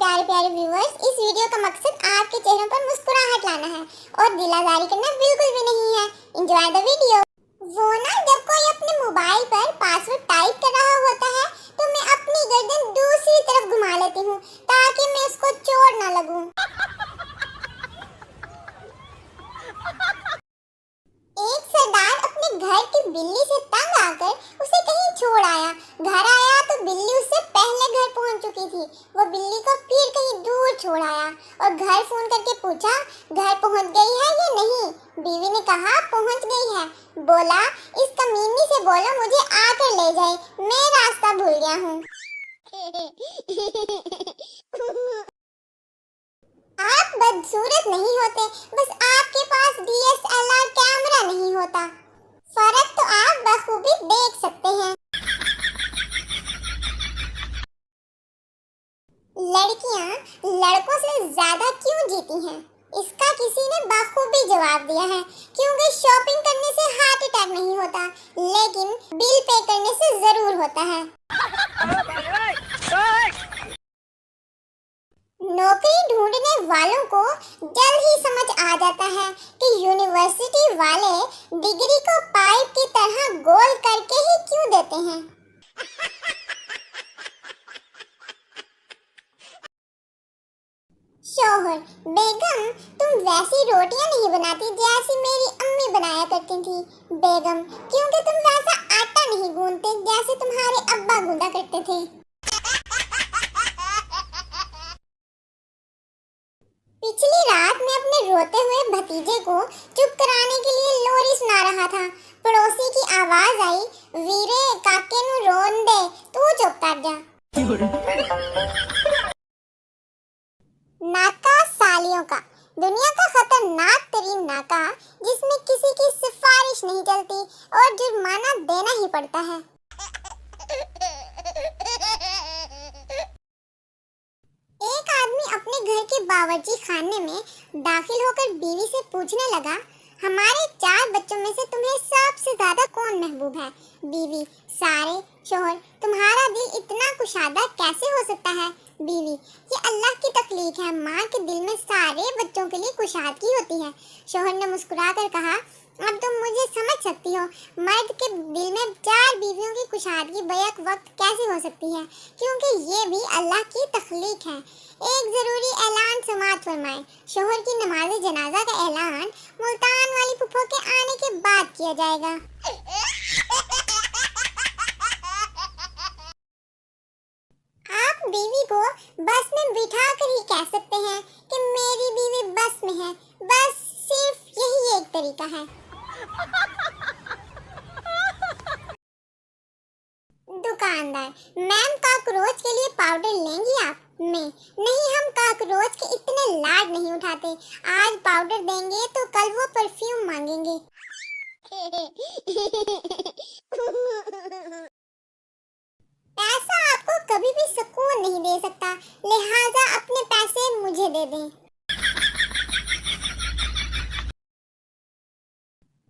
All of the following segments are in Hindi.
प्यारे प्यारे व्यूअर्स, इस वीडियो का मकसद आपके चेहरों पर मुस्कुराहट लाना है और दिलाजारी करना बिल्कुल भी नहीं है। Enjoy the video. वो ना जब कोई अपने मोबाइल पर पासवर्ड टाइप कर रहा होता है तो मैं अपनी गर्दन दूसरी तरफ घुमा लेती हूँ ताकि मैं उसको चोट ना लगूं। एक सरदार अपने घर की बिल्ली से तंग आकर उसे कहीं छोड़ आया। घर आया तो बिल्ली उससे पहले घर पहुंच चुकी थी। वो बिल्ली को फिर कहीं दूर छोड़ आया और घर फोन करके पूछा, घर पहुंच गई है या नहीं। बीवी ने कहा पहुंच गई है। बोला, इस कमीनी से बोलो मुझे आकर ले जाए, मैं रास्ता भूल गया हूँ। आप बदसूरत नहीं होते, बस आपके पास DSLR कैमरा नहीं होता। फर्क तो आप बखूबी देख सकते हैं। लड़कियां लड़कों से ज्यादा क्यों जीती हैं? इसका किसी ने बखूबी जवाब दिया है, क्योंकि शॉपिंग करने से हार्ट अटैक नहीं होता, लेकिन बिल पे करने से जरूर होता है। नौकरी ढूंढने वालों को जल्द ही समझ आ जाता है कि यूनिवर्सिटी वाले डिग्री को पाइप की तरह गोल करके ही क्यों देते हैं। शौहर, बेगम तुम वैसी रोटियां नहीं बनाती जैसी मेरी अम्मी बनाया करती थी। बेगम, क्योंकि तुम वैसा आटा नहीं गूंथते जैसे तुम्हारे अब्बा गूंदा करते थे। पिछली रात मैं अपने रोते हुए भतीजे को चुप कराने के लिए लोरी सुना रहा था। पड़ोसी की आवाज आई, वीरे काके नु रोन दे, तू चुप कर जा। नाका सालियों का, दुनिया का खतरनाक तरीन नाका जिसमें किसी की सिफारिश नहीं चलती और जुर्माना देना ही पड़ता है। एक आदमी अपने घर के बावर्ची खाने में दाखिल होकर बीवी से पूछने लगा, हमारे 4 बच्चों में से तुम्हें सबसे ज्यादा कौन महबूब है? बीवी, सारे। शोहर, तुम्हारा दिल इतना कुशादा कैसे हो सकता है? बीवी, ये अल्लाह की तख्लीक है, माँ के दिल में सारे बच्चों के लिए कुशादगी होती है। शोहर ने मुस्कुराकर कहा, अब तुम मुझे समझ सकती हो, मर्द के दिल में 4 बीवियों की कुशादगी बैक वक्त कैसे हो सकती है, क्योंकि ये भी अल्लाह की तख्लीक है। एक जरूरी ऐलान समाअत फरमाएं। शोहर की नमाज जनाजा का ऐलान मुल्तान वाली फुफो के आने के बाद किया जाएगा। आप बीवी को बस में बिठा कर ही कह सकते हैं कि मेरी बीवी बस में है। बस सिर्फ यही एक तरीका है। दुकानदार, मैम कॉकरोच के लिए पाउडर लेंगी आप? मैं, नहीं, हम कॉकरोच के इतने लाड नहीं उठाते। आज पाउडर देंगे तो कल वो परफ्यूम मांगेंगे। पैसा आपको कभी भी सुकून नहीं दे सकता, लिहाजा अपने पैसे मुझे दे दें।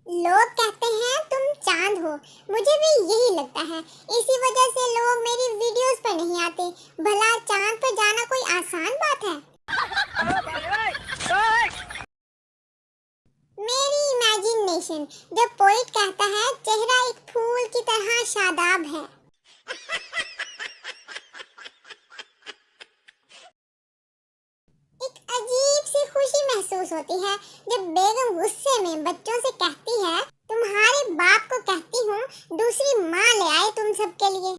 लोग कहते हैं तुम चांद हो, मुझे भी यही लगता है। इसी वजह से लोग मेरी वीडियोस पर नहीं आते। भला चांद पर जाना कोई आसान बात है? मेरी इमेजिनेशन, जब पोइट कहता है चेहरा एक फूल की तरह शादाब है। एक अजीब सी खुशी महसूस होती है जब बेगम गुस्से में बच्चों से कहती है, तुम्हारे बाप को कहती हूँ दूसरी माँ ले आए तुम सबके लिए।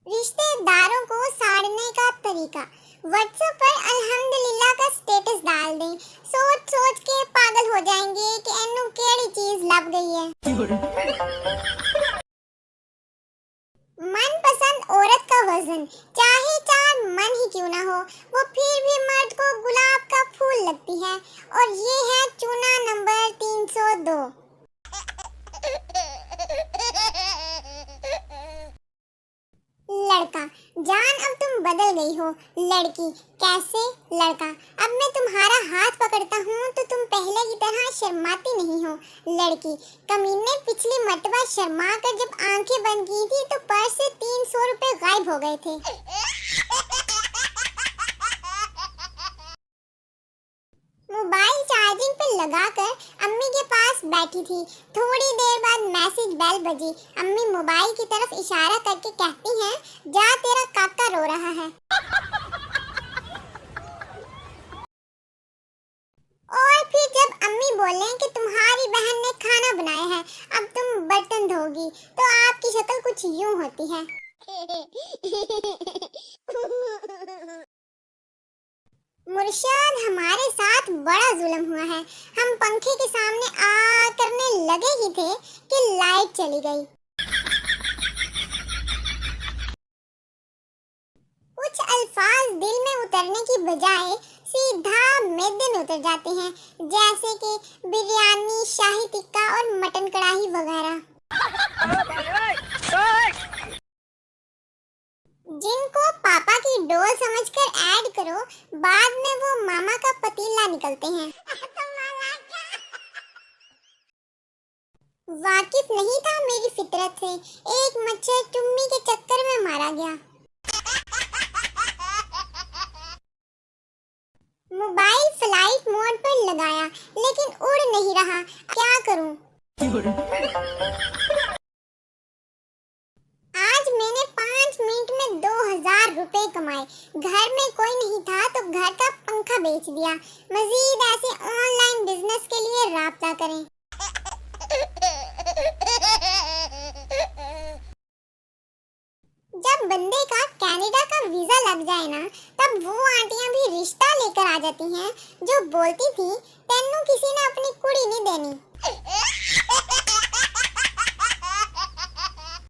रिश्तेदारों को साड़ने का तरीका, व्हाट्सएप पर अल्हम्दुलिल्लाह का स्टेटस डाल दें। सोच सोच के पागल हो जाएंगे कि एनु केड़ी चीज लब गई है। मनपसंद औरत का वजन, चाहे 4 मन ही क्यों ना हो, वो फिर भी मर्द को गुलाब का फूल लगती है, और ये है चूना नंबर 302। लड़का, जान अब तुम बदल गई हो। लड़की, कैसे? लड़का, अब मैं तुम्हारा हाथ पकड़ता हूँ तो तुम पहले की तरह शर्माती नहीं हो। लड़की, कमीने पिछली मर्तबा शर्मा कर जब आंखें बंद की थी तो पर्स से 300 रुपए हो गए थे। मोबाइल चार्जिंग पे लगाकर अम्मी के पास बैठी थी। थोड़ी देर बाद मैसेज बेल बजी। अम्मी मोबाइल की तरफ इशारा करके कहती हैं, जा तेरा काका रो रहा है। और फिर जब अम्मी बोले कि तुम्हारी बहन ने खाना बनाया है, अब तुम बर्तन धोगी, तो आपकी शक्ल कुछ यूं होती है। मुर्शिद, हमारे साथ बड़ा जुल्म हुआ है। हम पंखे के सामने आ करने लगे ही थे कि लाइट चली गई। कुछ अल्फाज दिल में उतरने की बजाय सीधा मैदे में उतर जाते हैं, जैसे कि बिरयानी, शाही टिक्का और मटन कढ़ाई वगैरह। जिनको पापा की डोल समझकर ऐड करो, बाद में वो मामा का पतीला निकलते हैं। वाकिफ नहीं था मेरी फितरत से, एक मच्छर चुम्मी के चक्कर में मारा गया। मोबाइल फ्लाइट मोड पर लगाया, लेकिन उड़ नहीं रहा, क्या करूं? आज मैंने 5 मिनट में 2000 रुपए कमाए। घर में कोई नहीं था तो घर का पंखा बेच दिया। मजीद ऐसे ऑनलाइन बिजनेस के लिए राब्ता करें। जब बंदे का कनाडा का वीजा लग जाए ना, तब वो आंटियां भी रिश्ता लेकर आ जाती हैं जो बोलती थी, तेनू किसी ने अपनी कुड़ी नहीं देनी।